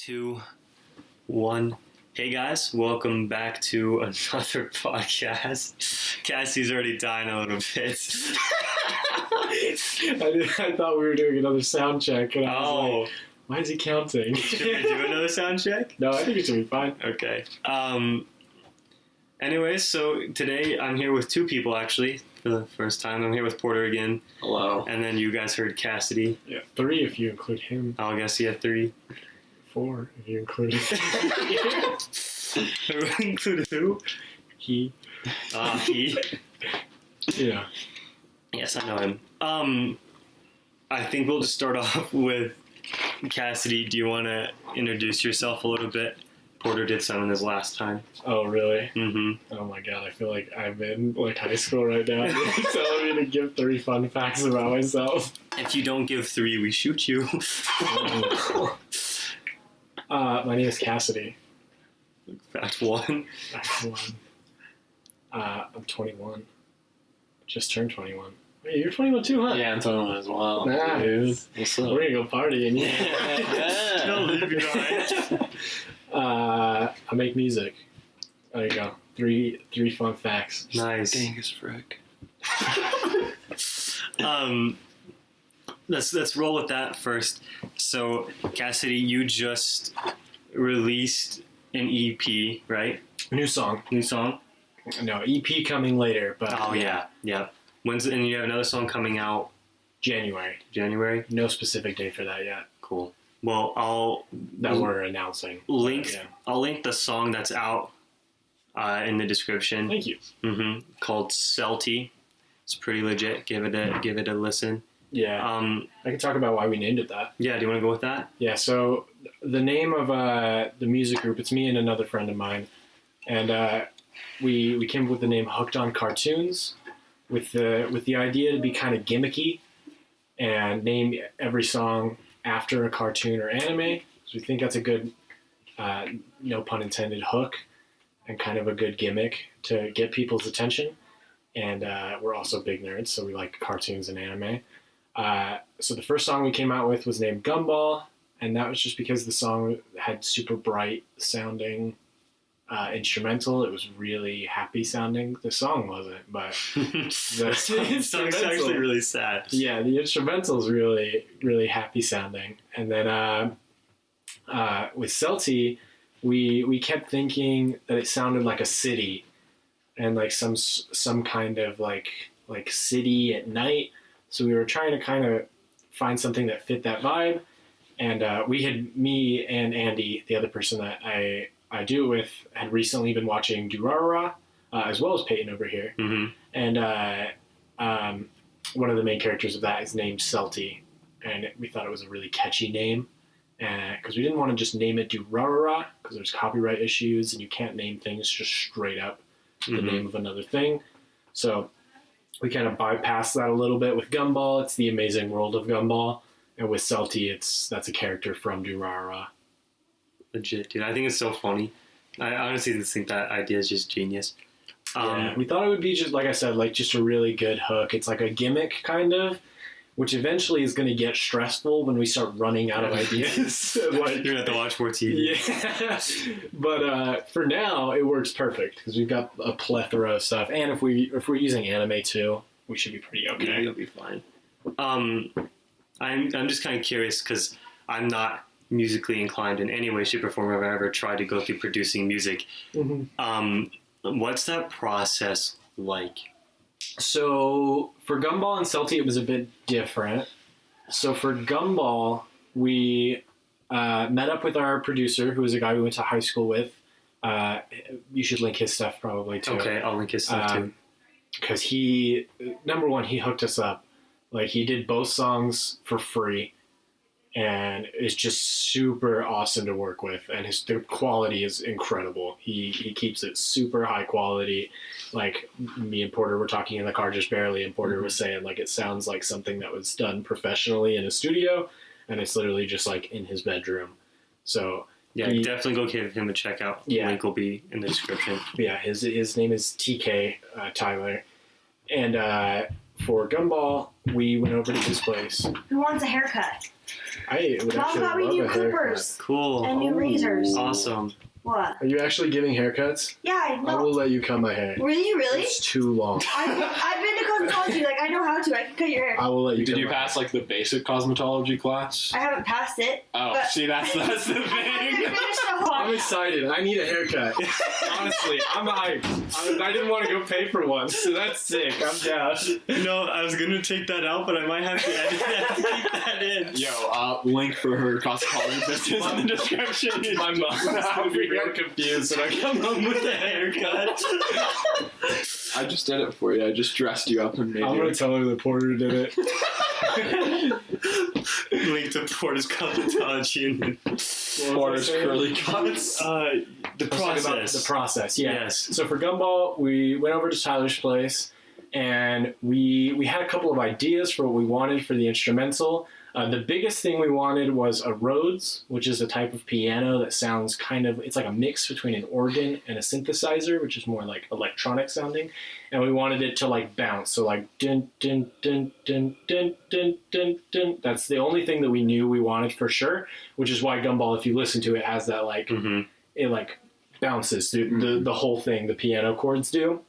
2, 1. Hey guys, welcome back to another podcast. Cassie's already dying a little bit. I thought we were doing another sound check, and I was like, why is he counting? Should we do another sound check? No, I think it should be fine. Okay. Anyways, so today I'm here with two people, actually, for the first time. I'm here with Porter again. Hello. And then you guys heard Cassidy. Yeah, 3 if you include him. I guess you had 3. 4 if you include him. Include who? He. He. Yeah. Yes, I know him. I think we'll just start off with Cassidy. Do you want to introduce yourself a little bit? Porter did some in his last time. Oh, really? Mm-hmm. Oh my god, I feel like I'm in high school right now. You're telling me to give 3 fun facts about myself. If you don't give 3, we shoot you. My name is Cassidy. Fact 1. Fact 1. I'm 21. Just turned 21. Hey, you're 21 too, huh? Yeah, I'm 21 as well. Nice. Dude. What's up? We're gonna go partying. Yeah. Don't leave me behind. I make music. There you go. 3 fun facts. Nice. Dang as frick. Let's roll with that first. So, Cassidy, you just released an EP, right? New song. New song? No, EP coming later, but Oh, yeah. And you have another song coming out January. January? No specific date for that yet. Cool. Well, That we're announcing. I'll link the song that's out in the description. Thank you. Called Celty. It's pretty legit. Give it a listen. Yeah. I can talk about why we named it that. Yeah, do you want to go with that? Yeah, so the name of the music group, it's me and another friend of mine. And we came up with the name Hooked on Cartoons with the idea to be kind of gimmicky and name every song after a cartoon or anime. So we think that's a good, no pun intended, hook and kind of a good gimmick to get people's attention. And we're also big nerds, so we like cartoons and anime. So the first song we came out with was named Gumball, and that was just because the song had super bright sounding instrumental. It was really happy sounding. The song wasn't, but the song's actually really sad. Yeah, the instrumental is really, really happy sounding. And then with Celty, we kept thinking that it sounded like a city and like some kind of like city at night. So we were trying to kind of find something that fit that vibe. And me and Andy, the other person that I do it with, had recently been watching Durarara, as well as Peyton over here. Mm-hmm. And one of the main characters of that is named Celty. And we thought it was a really catchy name. Because we didn't want to just name it Durarara, because there's copyright issues and you can't name things just straight up the name of another thing. So we kind of bypassed that a little bit with Gumball. It's the amazing world of Gumball. And with Celty, that's a character from Durarara. Legit, dude. I think it's so funny. I honestly just think that idea is just genius. We thought it would be just, like I said, like just a really good hook. It's like a gimmick, kind of, which eventually is going to get stressful when we start running out of ideas. You're going to have to watch more TV. Yeah. But for now, it works perfect because we've got a plethora of stuff. And if we're using anime too, we should be pretty okay. Yeah, you'll be fine. I'm just kind of curious because I'm not musically inclined in any way, shape, or form. I've ever tried to go through producing music. Mm-hmm. What's that process like? So for Gumball and Celty, it was a bit different. So for Gumball, we met up with our producer, who was a guy we went to high school with. You should link his stuff probably too. Okay, I'll link his stuff too. Because he, number one, he hooked us up. Like, he did both songs for free. And it's just super awesome to work with, and the quality is incredible. He keeps it super high quality. Like, me and Porter were talking in the car just barely, and Porter was saying like it sounds like something that was done professionally in a studio, and it's literally just like in his bedroom. So yeah, definitely go give him a check out. Yeah. Link will be in the description. Yeah, his name is TK Tyler, and for Gumball we went over to his place. Who wants a haircut? I would Mom actually got me love new a haircut. clippers Cool. and new razors. Awesome. What? Are you actually giving haircuts? Yeah, I I know. will let you cut my hair. Really? It's too long. I've been to cosmetology. Like, I know how to. I can cut your hair. I will let you. Did cut you my pass hair. like the basic cosmetology class? I haven't passed it. Oh, but see, that's the I haven't thing. finished the whole. I'm excited. I need a haircut. Honestly, I'm hyped. I didn't want to go pay for one, so that's sick. I'm down. No, I was gonna take that out, but I might have to edit that to keep that in. Yo, link for her cosmetology business in the description. My mom's gonna be real confused when I come home with The haircut. I just did it for you. I just dressed you up and made I'm you. gonna tell her the porter did it. Link to Porter's cosmetology and Porter's curly cuts. the I was talking about process. the process, yeah. Yes. So for Gumball, we went over to Tyler's place, and we had a couple of ideas for what we wanted for the instrumental. The biggest thing we wanted was a Rhodes, which is a type of piano that sounds it's like a mix between an organ and a synthesizer, which is more like electronic sounding. And we wanted it to like bounce. So like dun dun dun dun dun dun dun dun. That's the only thing that we knew we wanted for sure, which is why Gumball, if you listen to it, has that like it like bounces through the whole thing, the piano chords do.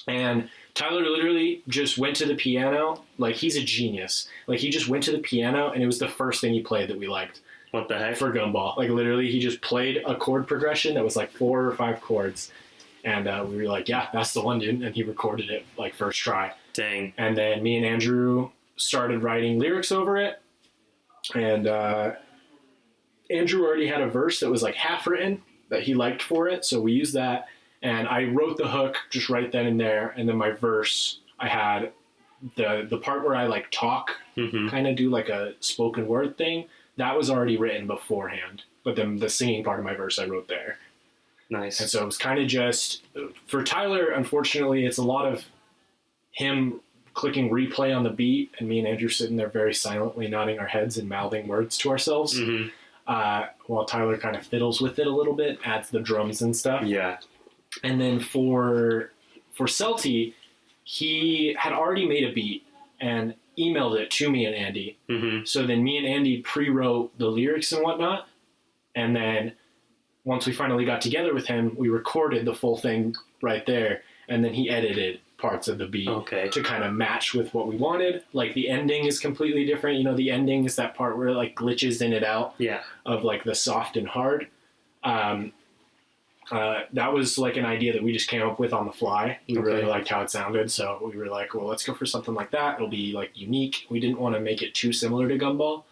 And Tyler literally just went to the piano. Like, he's a genius. Like, he just went to the piano, and it was the first thing he played that we liked. What the heck? For Gumball. Like, literally, he just played a chord progression that was like 4 or 5 chords. And we were like, yeah, that's the one, dude. And he recorded it, like, first try. Dang. And then me and Andrew started writing lyrics over it. And Andrew already had a verse that was, like, half written that he liked for it. So we used that. And I wrote the hook just right then and there. And then my verse, I had the part where I like talk, kind of do like a spoken word thing. That was already written beforehand. But then the singing part of my verse I wrote there. Nice. And so it was kind of just, for Tyler, unfortunately, it's a lot of him clicking replay on the beat and me and Andrew sitting there very silently nodding our heads and mouthing words to ourselves. While Tyler kind of fiddles with it a little bit, adds the drums and stuff. Yeah. And then for Celti, he had already made a beat and emailed it to me and Andy. So then me and Andy pre-wrote the lyrics and whatnot. And then once we finally got together with him, we recorded the full thing right there. And then he edited parts of the beat to kind of match with what we wanted. Like, the ending is completely different. You know, the ending is that part where it like glitches in and out of like the soft and hard. That was like an idea that we just came up with on the fly. We really liked how it sounded, so we were like, well, let's go for something like that. It'll be like unique. We didn't want to make it too similar to Gumball.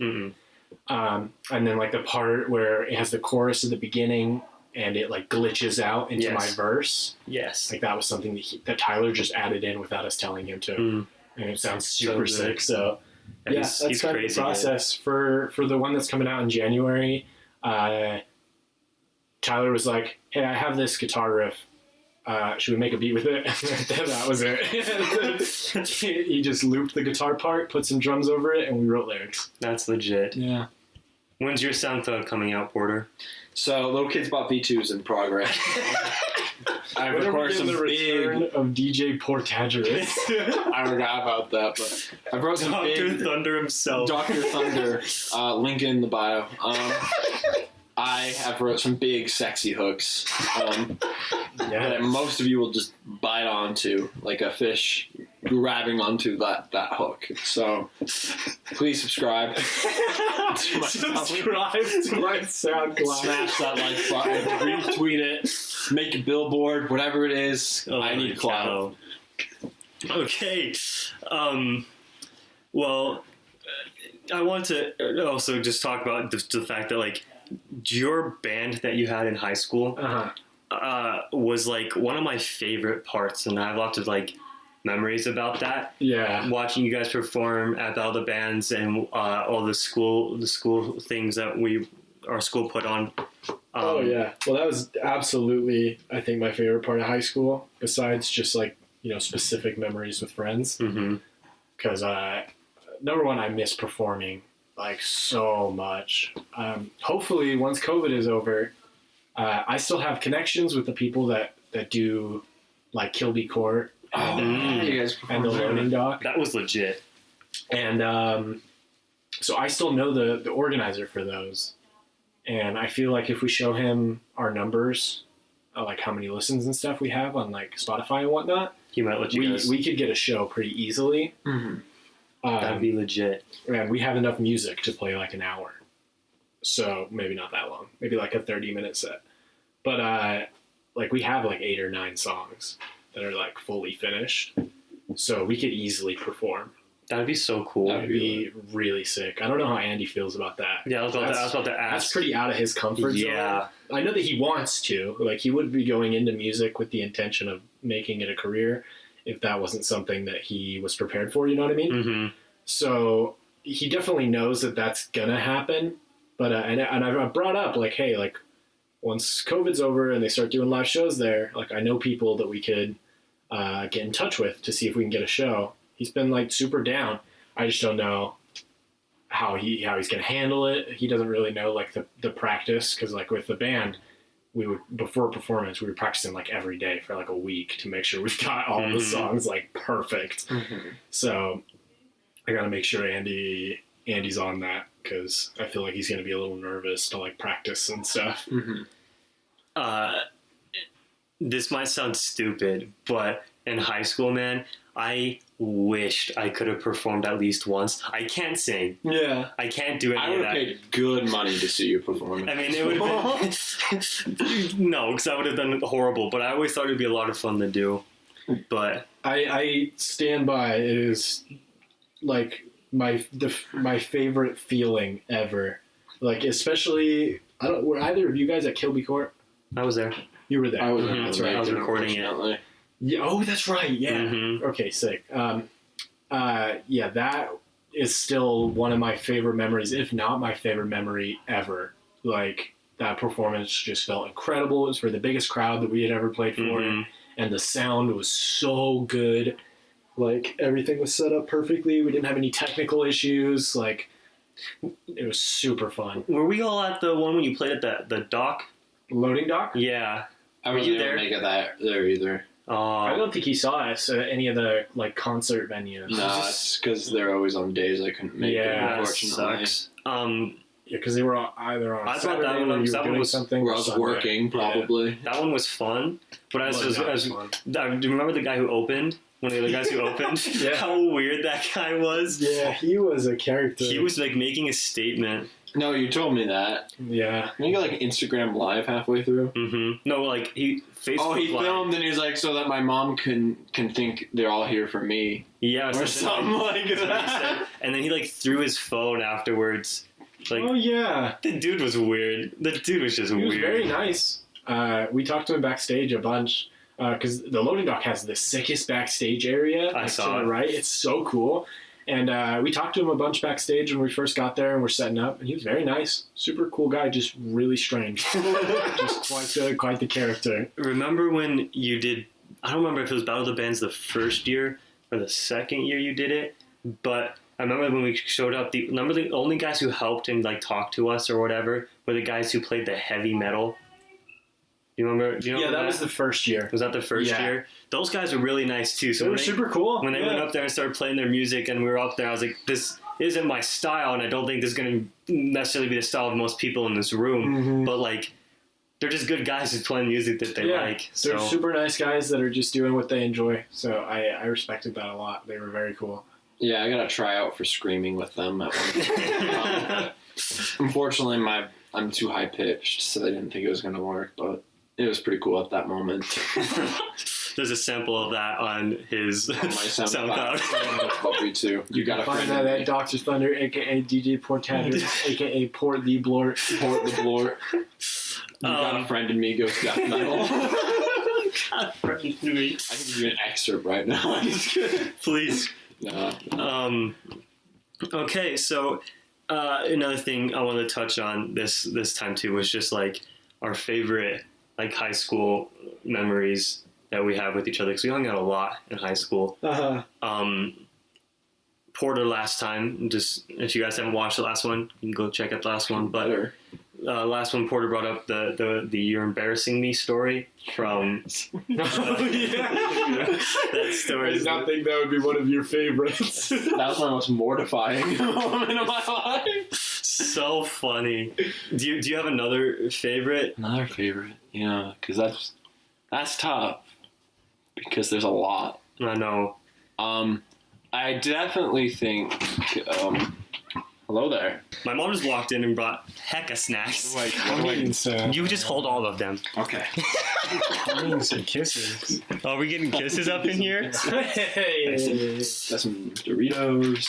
And then like the part where it has the chorus at the beginning and it like glitches out into my verse. Like, that was something that Tyler just added in without us telling him to. And it sounds super sick. So yeah, that's kind of the process. For the one that's coming out in January. Tyler was like, hey, I have this guitar riff. Should we make a beat with it? That was it. He just looped the guitar part, put some drums over it, and we wrote lyrics. That's legit. Yeah. When's your SoundCloud coming out, Porter? So, Little Kids Bought V2s in progress. I recorded some the return of DJ Portageras. I forgot about that, but I wrote some Dr. Thunder himself. Dr. Thunder, link in the bio. I have wrote some big, sexy hooks that most of you will just bite onto, like a fish grabbing onto that hook. So, please subscribe to my SoundCloud. Smash that like button, retweet it, make a billboard, whatever it is. I need clout. Okay. Well, I want to also just talk about the fact that, like, your band that you had in high school was like one of my favorite parts, and I have lots of like memories about that. Yeah, watching you guys perform at all the bands and all the school things that our school put on. Well, that was absolutely, I think, my favorite part of high school. Besides just like, you know, specific memories with friends. Because number one, I miss performing. Like, so much. Hopefully, once COVID is over, I still have connections with the people that do, like, Kilby Court and the Loading Dock. That was legit. And So I still know the organizer for those. And I feel like if we show him our numbers, like how many listens and stuff we have on like Spotify and whatnot, He might let you guys. we could get a show pretty easily. Mm-hmm. That'd be legit. And we have enough music to play like an hour. So maybe not that long. Maybe like a 30-minute set. But like we have like 8 or 9 songs that are like fully finished. So we could easily perform. That'd be so cool. That'd be really sick. I don't know how Andy feels about that. Yeah, I was about to ask. That's pretty out of his comfort zone. Yeah. I know that he wants to. Like, he would be going into music with the intention of making it a career if that wasn't something that he was prepared for, you know what I mean? Mm-hmm. So he definitely knows that that's going to happen. But, and I brought up, like, hey, like, once COVID's over and they start doing live shows there, like, I know people that we could get in touch with to see if we can get a show. He's been like super down. I just don't know how he's gonna handle it. He doesn't really know like the practice, because like with the band, we would before a performance we were practicing like every day for like a week to make sure we've got all the songs like perfect. Mm-hmm. So I gotta make sure Andy's on that, because I feel like he's gonna be a little nervous to like practice and stuff. Mm-hmm. This might sound stupid, but in high school, man, I wished I could have performed at least once. I can't sing. Yeah. I can't do any I of would that. have paid good money to see you perform. I mean, it would have been... No, because I would have done it horrible, but I always thought it would be a lot of fun to do. But... I stand by. It is like my favorite feeling ever. Like, especially... were either of you guys at Kilby Court? I was there. You were there. I was, That's right. I was recording it. Yeah. Oh, that's right. Yeah. Mhm. Okay. Sick. Yeah, that is still one of my favorite memories, if not my favorite memory ever. Like, that performance just felt incredible. It was for the biggest crowd that we had ever played for, and the sound was so good. Like, everything was set up perfectly. We didn't have any technical issues. Like, it was super fun. Were we all at the one when you played at the dock? Loading dock? Yeah. I wasn't able to make it there either. I don't think he saw us at any of the like concert venues. No, it's because they're always on days I couldn't make it, That unfortunately. sucks. Yeah, because they were either on I thought Saturday that or one- you that were one doing was- something. Where or I was Sunday. working, probably. that one was fun, but Well, that was fun. do you remember the guy who opened? One of the other guys who opened? Yeah. How weird that guy was. Yeah, he was a character. He was like making a statement. No, you told me that. Yeah. You got like Instagram Live halfway through. Mm-hmm. No, like he Facebook. Oh, he Live. filmed and he was like, so that my mom can think they're all here for me. Yeah, Or something like that's what he that. said. And then he like threw his phone afterwards. Like Oh yeah. the dude was weird. The dude was just He was weird. very nice. We talked to him backstage a bunch because the loading dock has the sickest backstage area. I like, saw to the it. right. It's so cool. And we talked to him a bunch backstage when we first got there and we're setting up. And he was very nice. Super cool guy, just really strange. Just quite the character. Remember when you did? I don't remember if it was Battle of the Bands the first year or the second year you did it, but I remember when we showed up. Remember the only guys who helped and like talked to us or whatever were the guys who played the heavy metal. You remember? Do you know Yeah, that was the first year. Was that the first Yeah. year? Those guys were really nice too. So They when were super cool. when they yeah. went up there and started playing their music and we were up there, I was like, this isn't my style, and I don't think this is going to necessarily be the style of most people in this room. Mhm. But like, they're just good guys who's playing music that they like. They're So super nice guys that are just doing what they enjoy. So I respected that a lot. They were very cool. Yeah, I got to try out for screaming with them at one Unfortunately, I'm too high pitched, so they didn't think it was going to work, but it was pretty cool at that moment. there's a sample of that on his On my SoundCloud. SoundCloud. Me too. You got to Find friend that me. at Dr. Thunder, a.k.a. DJ Portatters, a.k.a. Port the Blort. Port the Blort. You got a friend in me, goes death metal. I can give you an excerpt right now. Please. Nah. Okay, so another thing I wanted to touch on this time too was just like our favorite like high school memories that we have with each other, because we hung out a lot in high school. Porter last time, just if you guys haven't watched the last one, you can go check out the last one. But Better. last one Porter brought up the "you're embarrassing me" story from. That story. I did not think that would be one of your favorites. That was my most mortifying moment of my life. So funny. Do you have another favorite? Another favorite, because that's tough. Because there's a lot. I know. I definitely think. Hello there. My mom just walked in and brought hecka snacks. You just hold all of them. Okay. I'm eating some kisses. Oh, are we getting kisses up in here? Hey. Got some Doritos.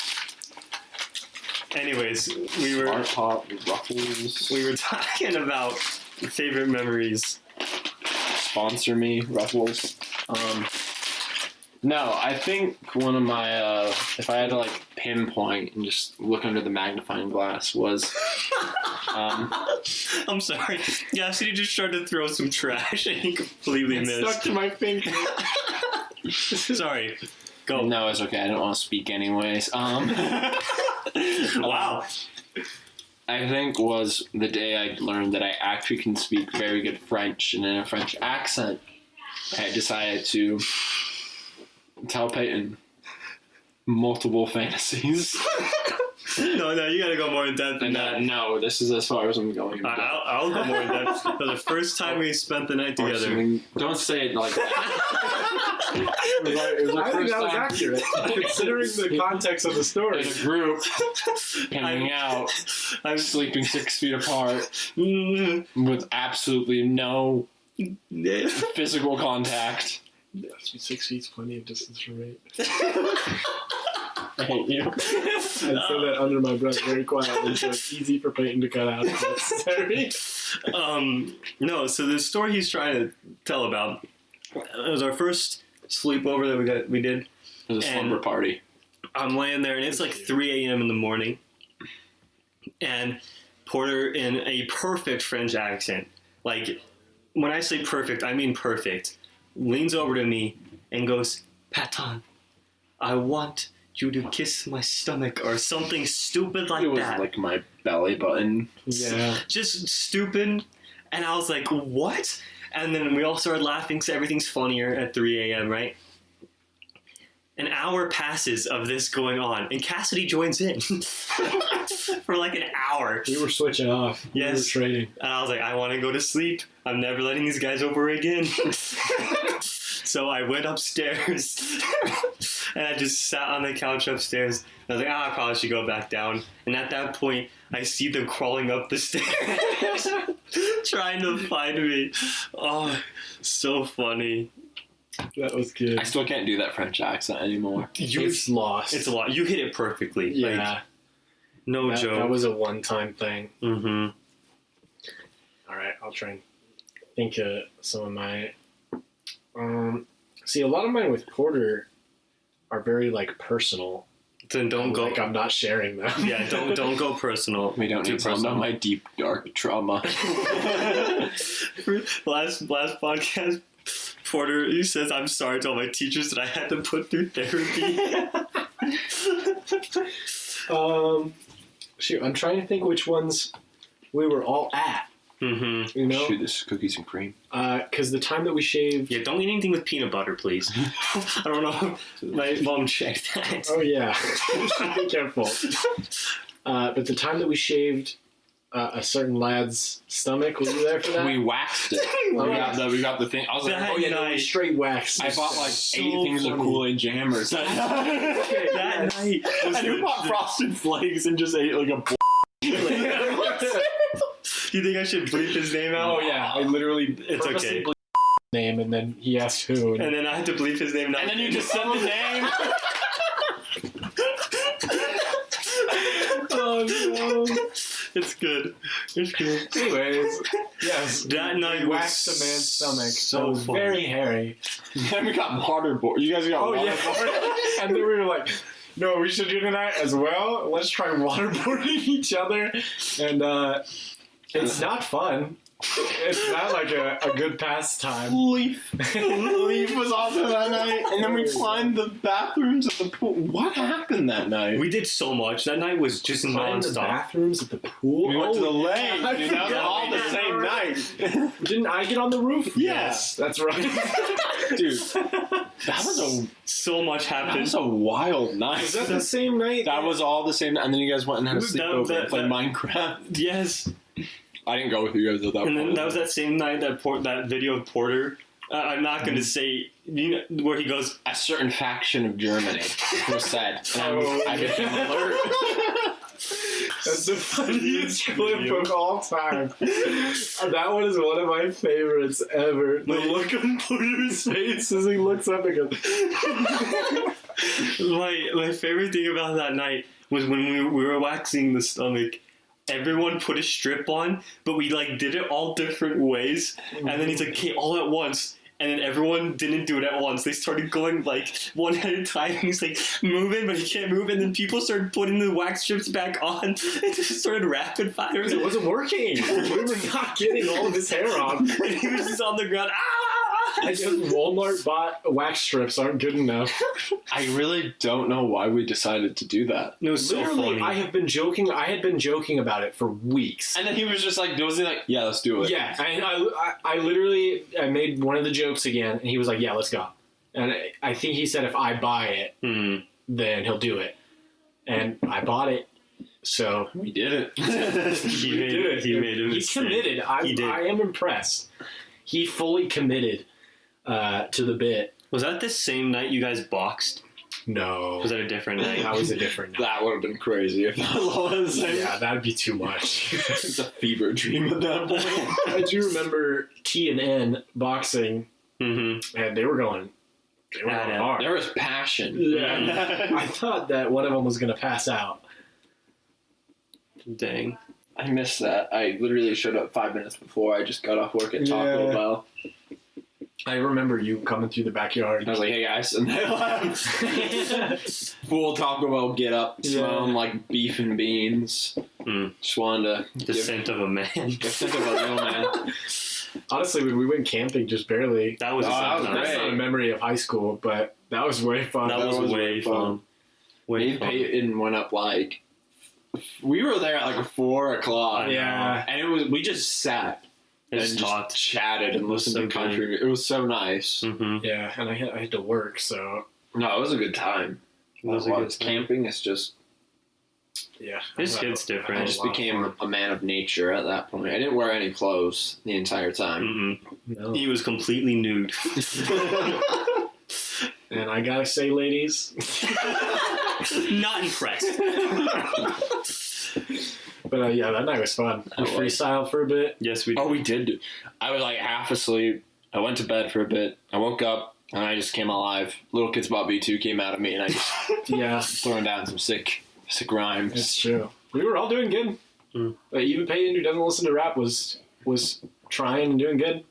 Anyways, we were Smart Pop, Ruffles. we were talking about favorite memories. Sponsor me, Ruffles. No, I think one of my, if I had to pinpoint and just look under the magnifying glass was, I'm sorry. Cassidy just tried to throw some trash and he completely It stuck missed. to my finger. Sorry. Go. no, it's okay. I don't want to speak anyways. Wow. I think was the day I learned that I actually can speak very good French, and in a French accent, I decided to tell Peyton multiple fantasies. No, you gotta go more in depth than that. No, this is as far as I'm going. I'll go more in depth. For the first time we spent the night together. Don't say it like that. It was I think that was time accurate, considering the context of the story. in a group, hanging out, I'm sleeping 6 feet apart, Mm, with absolutely no physical contact. 6 feet's plenty of distance from me. I hate you. I say that under my breath very quietly, so it's easy for Peyton to cut out if necessary. No, so the story he's trying to tell about, it was our first sleepover that we did. It was a slumber party. I'm laying there and it's like 3 a.m. in the morning, and Porter, in a perfect French accent, like when I say perfect, I mean perfect, leans over to me and goes, "Patan, I want you to kiss my stomach," or something stupid like It was that. like my belly button. Yeah. Just stupid. And I was like, what? And then we all started laughing because everything's funnier at 3 a.m., right? An hour passes of this going on, and Cassidy joins in for like an hour. We were switching off. Yes. We were trading. And I was like, I want to go to sleep. I'm never letting these guys over again. So I went upstairs, and I just sat on the couch upstairs. I was like, I probably should go back down. And at that point, I see them crawling up the stairs, trying to find me. Oh, so funny. That was good. I still can't do that French accent anymore. It's lost. It's a lot. You hit it perfectly. Yeah. Like, no that, joke. that was a one-time thing. Mm-hmm. All right, I'll try and think of some of my... see, a lot of mine with Porter are very, personal. Then don't go. I'm not sharing them. Yeah, don't go personal. We don't Too need to know personal. my deep, dark trauma. last podcast, Porter, he says, "I'm sorry to all my teachers that I had to put through therapy." Shoot, I'm trying to think which ones we were all at. Mm-hmm. You know, Shoot, this is cookies and cream. because the time that we shaved. Yeah, don't eat anything with peanut butter, please. I don't know. My mom checked that. Oh yeah, be careful. But the time that we shaved a certain lad's stomach, were you there for that? We waxed it. We got the thing. I was like, That oh yeah, no, night. straight wax. I bought like So 8 things of funny. Kool-Aid jammers. That night. Was And who bought Frosted Flakes and just ate like a You think I should bleep his name out? Oh yeah, I literally. It's purposely okay. bleeped name, and then he asked who. And then I had to bleep his name. And then you just said the name. Oh no. It's good. It's good. Anyways, yes, That night we was waxed a man's stomach. so It was funny. very hairy. Then we got waterboard. You guys got Oh waterboard? yeah, and then we were like, "No, we should do tonight as well. Let's try waterboarding each other." And It's not fun. It's not like a good pastime. Leaf was awesome that night, and then we climbed the bathrooms at the pool. What happened that night? We did so much. That night was just Climbed the nonstop. bathrooms at the pool. We went to the lake. I Dude, that was forgot all the about same that. night. Didn't I get on the roof? Yes. That's right. Dude, that was So much happened. a wild night. Was that the same night? That was all the same, and then you guys went and had a That- sleepover that- and played that- Minecraft. Yes. I didn't go with you guys at that And point. then that was that same night that video of Porter. I'm not going to say where he goes. a certain faction of Germany was said. And Oh, I became alert. That's the funniest clip of all time. That one is one of my favorites ever. The look on Porter's face as he looks up and goes. My favorite thing about that night was when we were waxing the stomach. Everyone put a strip on, but we did it all different ways. And then he's like, "Okay, all at once." And then everyone didn't do it at once. They started going one at a time. He's like moving, but he can't move. And then people started putting the wax strips back on. It just started rapid fire. It wasn't working. We were not getting all of his hair on. And he was just on the ground. I guess Walmart bought wax strips aren't good enough. I really don't know why we decided to do that. It was so Literally, funny. I had been joking about it for weeks. And then he was just like, yeah, let's do it. Yeah, I literally made one of the jokes again, and he was like, "Yeah, let's go." And I think he said if I buy it, then he'll do it. And I bought it, so We did it. he made a He mistake. committed. He did. I am impressed. He fully committed to the bit. Was that the same night you guys boxed? No, Was that a different night? that was a different night. That would have been crazy if that was. Yeah, that'd be too much. It's a fever dream at that point. I do remember T and N boxing, Mm-hmm. and they were going hard. There was passion. Yeah, I thought that one of them was going to pass out. Dang. I missed that. I literally showed up 5 minutes before. I just got off work at Taco Yeah. Bell. I remember you coming through the backyard. I was like, hey guys, and they left. Full Taco Bell get up, smelling like beef and beans. Just wanted to The scent of a man. think of a real man. Honestly, when we went camping, just barely. That was a that fun was time. That's great. not a memory of high school, but that was way fun. That was way fun. Me Way and fun. Peyton went up we were there at 4 o'clock. Yeah. And we just sat They and just just talked. chatted and listened so to country. It was so nice. Mm-hmm. Yeah, and I had to work, so No, it was a good time. It was a good time. Camping is just. yeah. This kid's different. I just became a man of nature at that point. I didn't wear any clothes the entire time. Mm-hmm. No. He was completely nude. And I gotta say, ladies, Not impressed. but yeah, that night was fun. We freestyled for a bit. Yes, we. Oh, we did. I was half asleep. I went to bed for a bit. I woke up and I just came alive. Little Kids Bop B2 came out of me and I just Yeah, throwing down some sick rhymes. it's true. We were all doing good. Mm. But even Peyton, who doesn't listen to rap, was trying and doing good.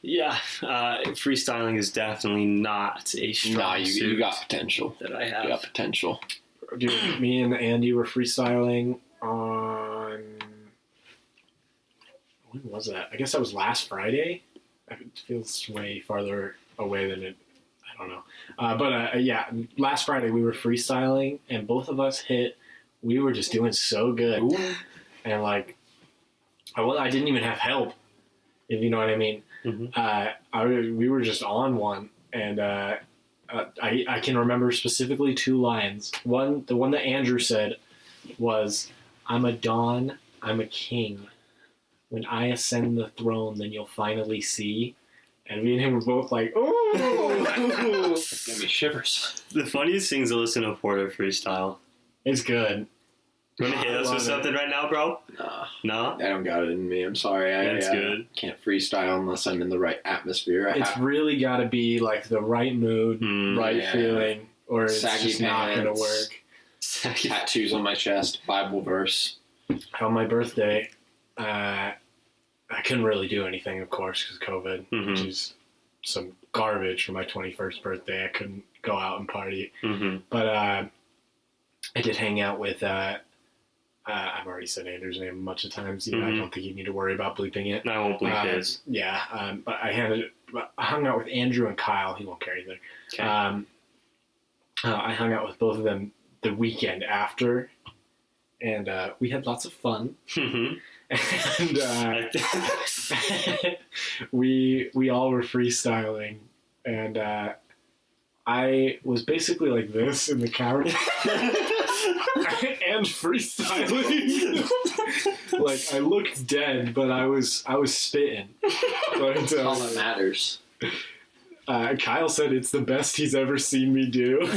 Yeah, freestyling is definitely not a strong Nah, you suit got potential. that I You have. got potential. Dude, me and Andy were freestyling on. When was that? I guess that was last Friday. It feels way farther away than it. I don't know. But yeah, last Friday we were freestyling, and both of us hit. We were just doing so good, and I didn't even have help, if you know what I mean. Mm-hmm. We were just on one, and I can remember specifically 2 lines. The one that Andrew said was, "I'm a dawn, I'm a king. When I ascend the throne, then you'll finally see." And me and him were both like, "Oh, Give me shivers. The funniest thing is to listen to Porter freestyle. it's good." You want to hit I us love with it. something right now, bro? Nah, No? I don't got it in me. I'm sorry. That's I good. can't freestyle unless I'm in the right atmosphere. It's really got to be like the right mood, right yeah. feeling, or it's Saggy just not going to pants. work. Tattoos on my chest, Bible verse. On my birthday, I couldn't really do anything, of course, because COVID, Mhm. which is some garbage for my 21st birthday. I couldn't go out and party. Mm-hmm. But I did hang out with I've already said Andrew's name a bunch of times. I don't think you need to worry about bleeping it. I won't bleep his. Yeah, but I hung out with Andrew and Kyle. He won't care either. Okay. I hung out with both of them the weekend after, and we had lots of fun. And we all were freestyling, and I was basically like this in the couch and freestyling. Like I looked dead, but I was spitting. But, All that matters. Kyle said it's the best he's ever seen me do.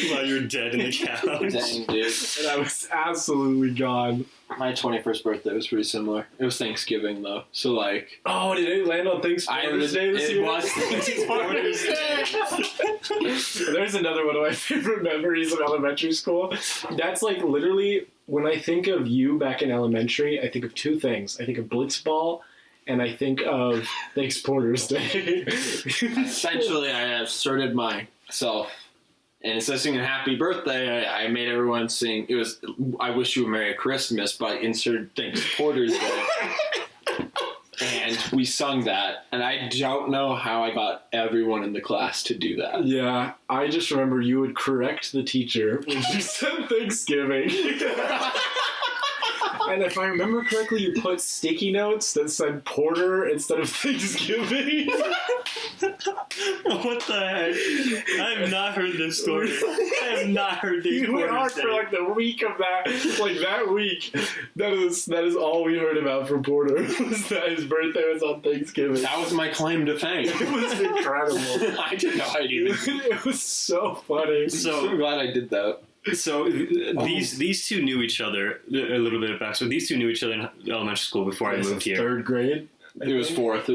While you're dead in the couch. Dang, dude. And I was absolutely gone. My 21st birthday was pretty similar. It was Thanksgiving, though. So, like... Oh, did it land on Thanksgiving Day this year? It was Thanksgiving Day. There's another one of my favorite memories of elementary school. That's like literally, when I think of you back in elementary, I think of two things. I think of Blitzball, and I think of Thanks Porter's Day. Essentially, I asserted myself. And instead of singing Happy Birthday, I made everyone sing, it was I Wish You a Merry Christmas, but I inserted Thanks Porter's Day. And we sung that. And I don't know how I got everyone in the class to do that. Yeah, I just remember you would correct the teacher when she said Thanksgiving. And if I remember correctly, you put sticky notes that said Porter instead of Thanksgiving. What the heck? I have not heard this story. I have not heard these. You went on for like the week of that, like that week. That is all we heard about from Porter. Was that his birthday was on Thanksgiving. That was my claim to fame. It was incredible. I did no idea. It was so funny. So I'm glad I did that. So these two knew each other a little bit back. So these two knew each other in elementary school before I moved here. Third grade. It was fourth.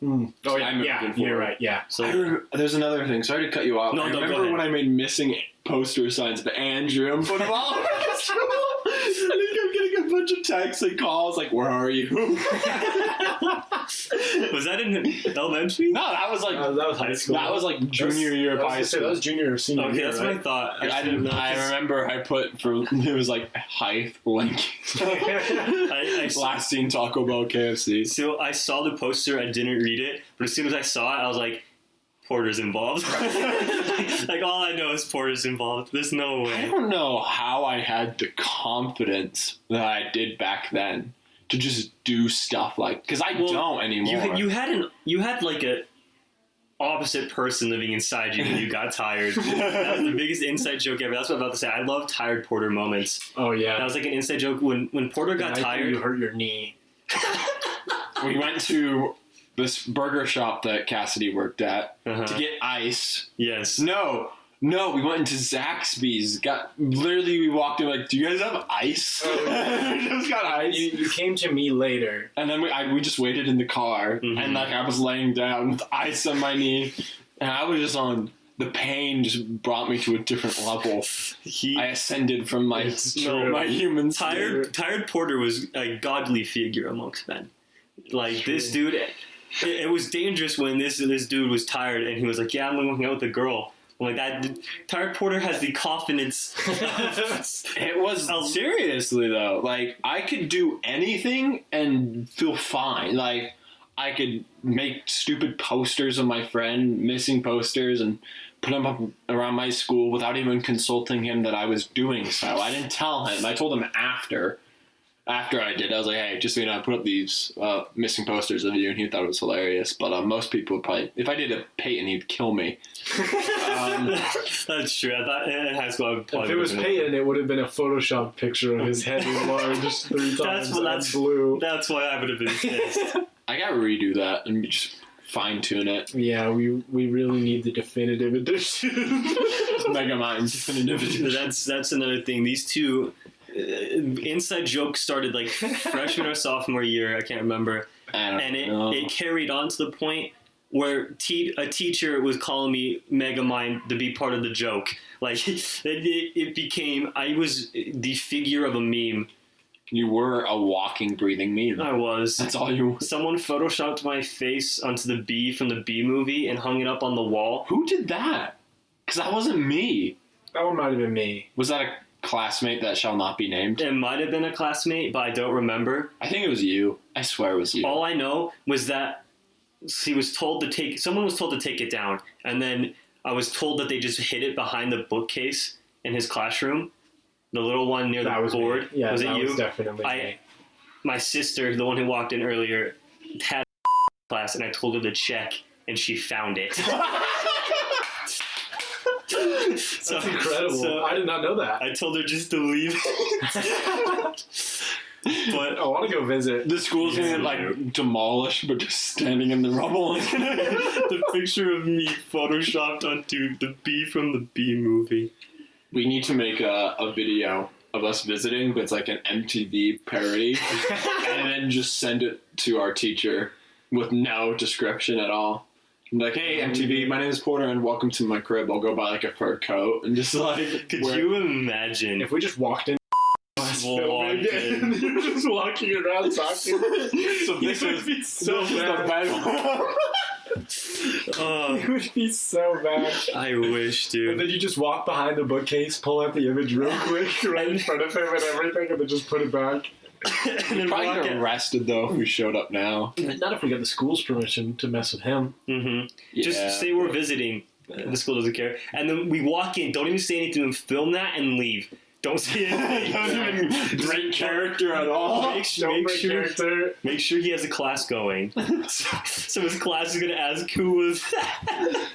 Mm. Oh yeah, you're right. Yeah. So there's another thing. Sorry to cut you off. No, I go remember ahead. when I made missing poster signs of Andrew and football. I think I'm getting a bunch of texts and calls like, "Where are you?" was that in elementary? No, that was like that was high school. That was like junior year of high school. That was junior or senior Okay, year, that's right? what I thought. I didn't. I remember I put for it was like height link. I Last seen Taco Bell KFC. So I saw the poster, I didn't read it, but as soon as I saw it, I was like, Porter's involved. Like, all I know is Porter's involved. There's no I way. don't know how I had the confidence that I did back then to just do stuff like, because I don't anymore. You had like a opposite person living inside you when you got tired. That was the biggest inside joke ever. That's what I'm about to say. I love tired Porter moments. Oh yeah. That was like an inside joke when Porter got tired. You hurt your knee. We went to this burger shop that Cassidy worked at to get ice. Yes. No, we went into Zaxby's. We walked in like, do you guys have ice? We just got ice. You came to me later. And then we just waited in the car, and like I was laying down with ice on my knee, and I was just on. The pain just brought me to a different level. I ascended from my human spirit. Tired Porter was a godly figure amongst men. Like this dude, it was dangerous when this dude was tired and he was like, "Yeah, I'm going to hang out with a girl." Like that, Tired Porter has the confidence. It was seriously though. Like I could do anything and feel fine. Like I could make stupid posters of my friend, missing posters, and put them up around my school without even consulting him that I was doing so. I didn't tell him. I told him after I did. I was like, hey, just so you know, I put up these missing posters of you, and he thought it was hilarious. But most people would probably, if I did a Peyton, he'd kill me. That's true. I thought in high school I would probably. If it was Peyton, it would have been a Photoshop picture of his head enlarged 3 times. That's blue. That's why I would have been pissed. I gotta redo that and just fine tune it. Yeah, we really need the definitive edition. Megamind definitive edition. That's another thing. These two inside jokes started like freshman or sophomore year. I can't remember. It carried on to the point where a teacher was calling me Megamind to be part of the joke. Like it became, I was the figure of a meme. You were a walking, breathing meme. I was. That's all you were. Someone photoshopped my face onto the bee from the Bee Movie and hung it up on the wall. Who did that? Because that wasn't me. That one might have been me. Was that classmate that shall not be named. It might have been a classmate, but I don't remember. I think it was you. I swear it was you. All I know was that someone was told to take it down, and then I was told that they just hid it behind the bookcase in his classroom, the little one near the board. Yeah, was it that you? was definitely me. My sister, the one who walked in earlier, had class, and I told her to check, and she found it. That's incredible. So I did not know that. I told her just to leave it. But I want to go visit. The school's gonna get, like, demolished, but just standing in the rubble. The picture of me photoshopped onto the bee from the Bee movie. We need to make a video of us visiting, but it's like an MTV parody, and then just send it to our teacher with no description at all. I'm like, hey, MTV, my name is Porter, and welcome to my crib. I'll go buy like a fur coat and just like. Could you imagine if we just walked in? Walked in. You're just walking around talking. So this would is be so this is the bad. bad one. It would be so bad. I wish, dude. And then you just walk behind the bookcase, pull out the image real quick, right in front of him and everything, and then just put it back. And then Probably walk get in. arrested though if we showed up now. Not if we got the school's permission to mess with him. Mm-hmm. Yeah. Just say we're visiting. The school doesn't care. And then we walk in. Don't even say anything. Film that and leave. Don't say anything. Don't even break character at all. Make sure he has a class going. So his class is gonna ask who was that.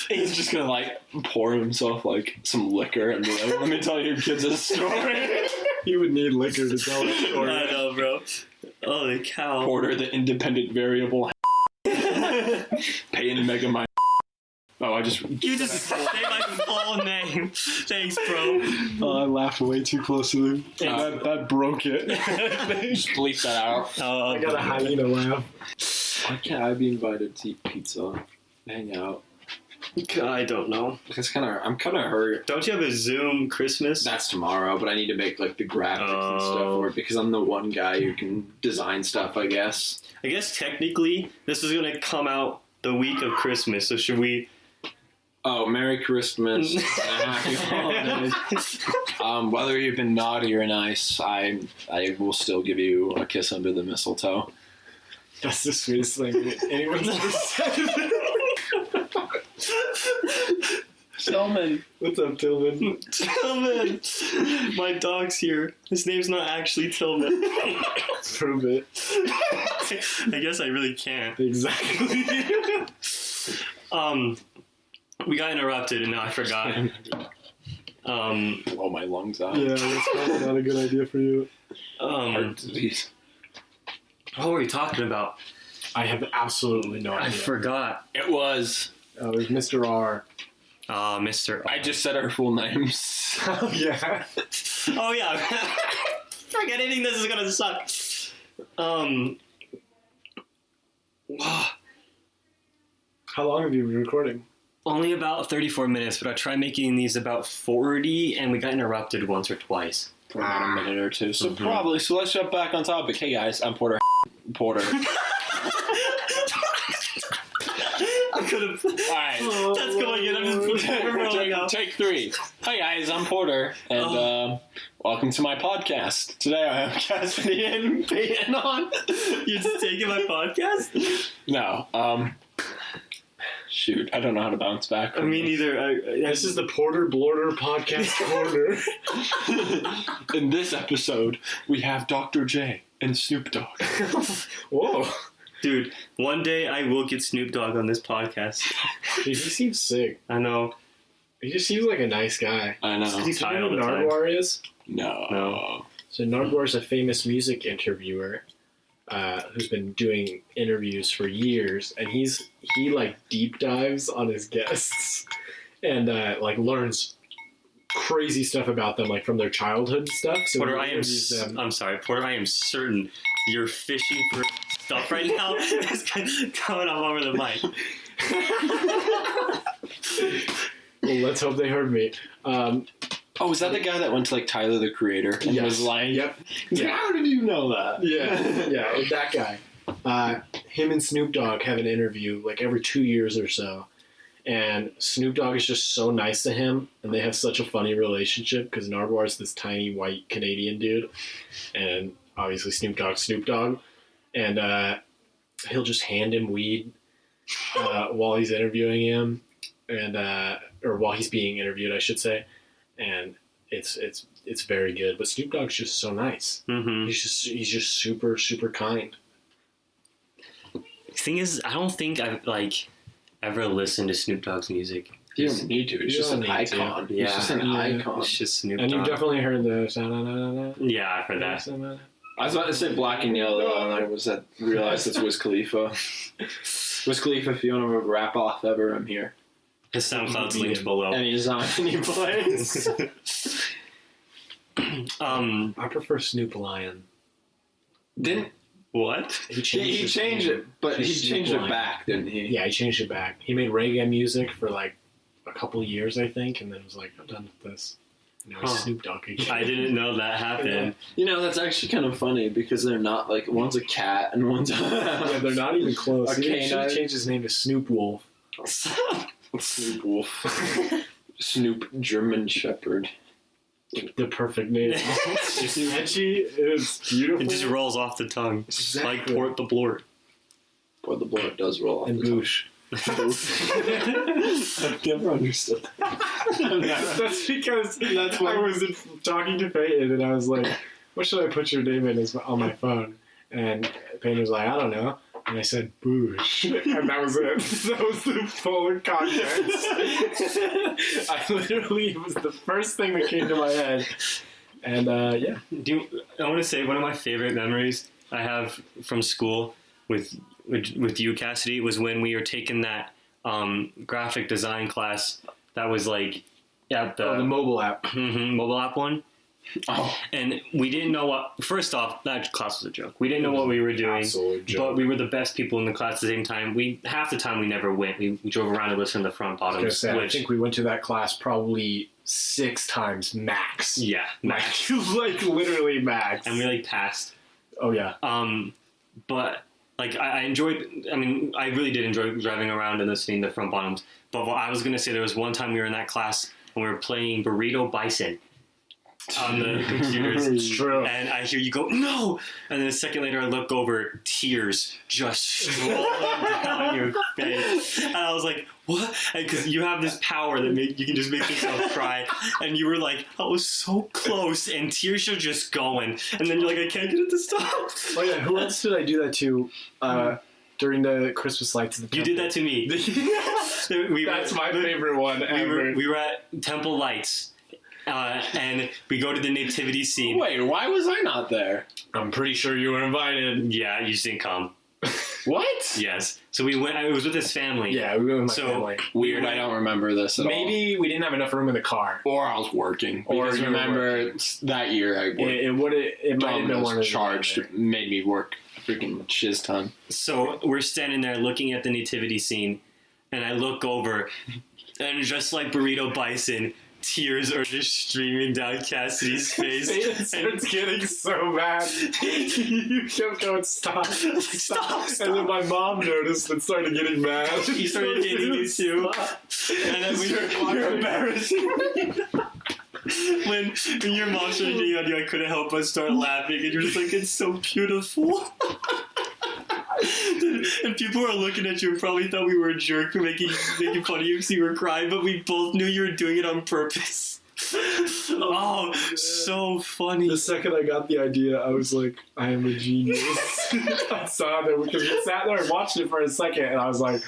He's just gonna like pour himself like some liquor and be like, let me tell your kids a story. He would need liquor to tell a story. I know, bro. Holy cow. Porter, the independent variable. Peyton Mega Mind. Oh, I just. You just say my full name. Thanks, bro. Oh, I laughed way too close to him. That broke it. Just bleep that out. I got a hyena laugh. Why can't I be invited to eat pizza? Hang out. I don't know. I'm kind of hurt. Don't you have a Zoom Christmas? That's tomorrow, but I need to make like the graphics and stuff for it because I'm the one guy who can design stuff, I guess. I guess technically this is gonna come out the week of Christmas. So should we? Oh, Merry Christmas and Happy Holidays. Whether you've been naughty or nice, I will still give you a kiss under the mistletoe. That's the sweetest thing anyone's ever said. Tillman. What's up, Tillman? Tillman! My dog's here. His name's not actually Tillman. Prove it. I guess I really can't. Exactly. We got interrupted and now I forgot. Blow my lungs out. Yeah, that's probably not a good idea for you. Heart disease. What were we talking about? I have absolutely no idea. I forgot. It was. Oh, it was Mr. R. Mr. I just said our full names. Oh, yeah. Oh, yeah. Forgetting this is gonna suck. How long have you been recording? Only about 34 minutes, but I tried making these about 40, and we got interrupted once or twice. For about a minute or two. So probably. So let's jump back on topic. Hey guys, I'm Porter. I could have. Alright. That's going in. I'm just putting it Take 3. Hi guys, I'm Porter, and welcome to my podcast. Today I have Cassidy and Peyton on. You just taking my podcast? No. Shoot, I don't know how to bounce back. I mean, either. This is the Porter Blorter Podcast Corner. In this episode, we have Dr. J and Snoop Dogg. Whoa. Dude, one day I will get Snoop Dogg on this podcast. Dude, he seems sick. I know. He just seems like a nice guy. I know. He's Do you high know all who the time. Nardwar is? No. So Nardwar is a famous music interviewer who's been doing interviews for years, and he like deep dives on his guests and like learns crazy stuff about them, like from their childhood and stuff. So Porter, he interviews them. I'm sorry, Porter. I am certain you're fishing for stuff right now. It's coming up over the mic. Well, let's hope they heard me. Oh, is that the guy that went to like Tyler the Creator and was like, Yep. Yeah. How did you know that? Yeah, that guy. Him and Snoop Dogg have an interview like every 2 years or so, And Snoop Dogg is just so nice to him, and they have such a funny relationship because Nardwuar is this tiny white Canadian dude, and obviously Snoop Dogg, and he'll just hand him weed while he's interviewing him, and or while he's being interviewed, I should say, and it's very good. But Snoop Dogg's just so nice. Mm-hmm. He's just super super kind. The thing is, I don't think I've ever listened to Snoop Dogg's music. You don't need to. It's You just an don't need to. icon. Yeah. It's just an icon. It's just Snoop And Dogg. you've definitely heard the. Yeah, I've heard that. I was about to say Black and Yellow, and I realized it's Wiz Khalifa. Wiz Khalifa, if you want to rap off ever, I'm here. His SoundCloud's linked below. And he's on any place. I prefer Snoop Lion. Didn't What? he changed it? But he Snoop changed it Lion. back, didn't he? Yeah, he changed it back. He made reggae music for like a couple of years, I think, and then was like, I'm done with this. And now he's Huh. Snoop Dogg again. I didn't know that happened. You know, that's actually kind of funny because they're not like one's a cat and one's Yeah, they're not even close. A He should canine. have changed his name to Snoop Wolf. Snoop Wolf. Snoop German Shepherd. The perfect name. It's catchy. It's beautiful. It just rolls off the tongue. Exactly. Like Port the Blort. Boy, the blood does roll off And the tongue. Boosh. I've never understood that. That's because That's why- I was talking to Peyton and I was like, what should I put your name in on my phone? And Peyton was like, I don't know. And I said, Boosh. And that was it. That was the full context. It was the first thing that came to my head. And yeah. I want to say one of my favorite memories I have from school with you, Cassidy, was when we were taking that graphic design class that was like at The mobile app. mobile app one. Oh, And we didn't know what. First off, that class was a joke. We didn't know what we were doing, Absolute joke. but we were the best people in the class at the same time. Half the time we never went. We drove around and listened to the front I was bottom gonna say, I switch. think we went to that class probably 6 times max. Yeah, Like, like literally max. and we like passed. Oh yeah. But like I enjoyed. I mean, I really did enjoy driving around and listening to front bottoms. But what I was gonna say, there was one time we were in that class and we were playing Burrito Bison on the computers. It's true. And I hear you go, no! And then a second later I look over, tears just strolling down your face. And I was like, what? Because you have this power that you can just make yourself cry. And you were like, I was so close, and tears are just going. And then you're like, I can't get it to stop. Oh yeah, who else did I do that to during the Christmas lights at the You did that to me. That's my favorite one ever. We were at Temple Lights. And we go to the nativity scene. wait, why was I not there? I'm pretty sure you were invited. Yeah, you just didn't come. What? Yes. So we went. It was with his family. Yeah, we went with my So- family. Weird, I don't remember this at all. Maybe we didn't have enough room in the car. Or I was working. Or Because you were remember that year I worked. It might have been one of the charged, made me work a freaking shiz ton. So we're standing there looking at the nativity scene, and I look over, and just like Burrito Bison, tears are just streaming down Cassidy's face. It starts getting so mad. You kept going, stop, Stop. And then my mom noticed and started getting mad. He started hitting you too. And then You're embarrassing. when your mom started hitting on you, I couldn't help but start laughing, and you're just like, it's so beautiful. And people were looking at you and probably thought we were a jerk for making fun of you because you were crying, but we both knew you were doing it on purpose. Oh, so funny. The second I got the idea, I was like, I am a genius. I saw that because we sat there and watched it for a second, and I was like,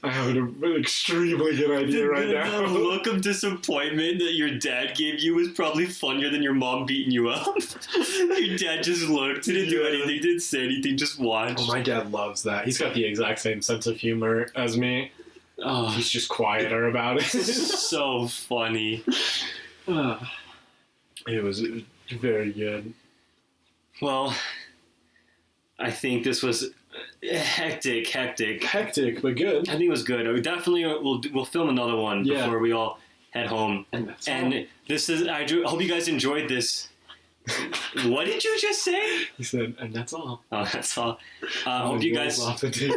I have an extremely good idea right now. The look of disappointment that your dad gave you was probably funnier than your mom beating you up. Your dad just looked, didn't do anything, didn't say anything, just watched. Oh, my dad loves that. He's got the exact same sense of humor as me. Oh, He's just quieter about it. so funny. It was very good. Well, I think this was hectic. Hectic, but good. I think it was good. We definitely we'll film another one Yeah. before we all head home. And that's And this is I hope you guys enjoyed this. What did you just say? He said, and that's all. Oh, that's all. Hope you guys Rolls off the table.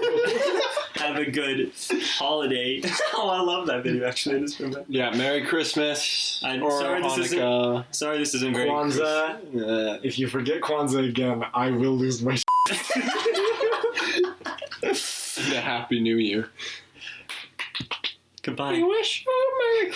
have have a good holiday. Oh, I love that video. Actually, I just remember. Yeah, Merry Christmas. Or Sorry, Hanukkah. this isn't very. Kwanzaa. If you forget Kwanzaa again, I will lose my. And a Happy New Year. Goodbye. We wish you a Merry Christmas.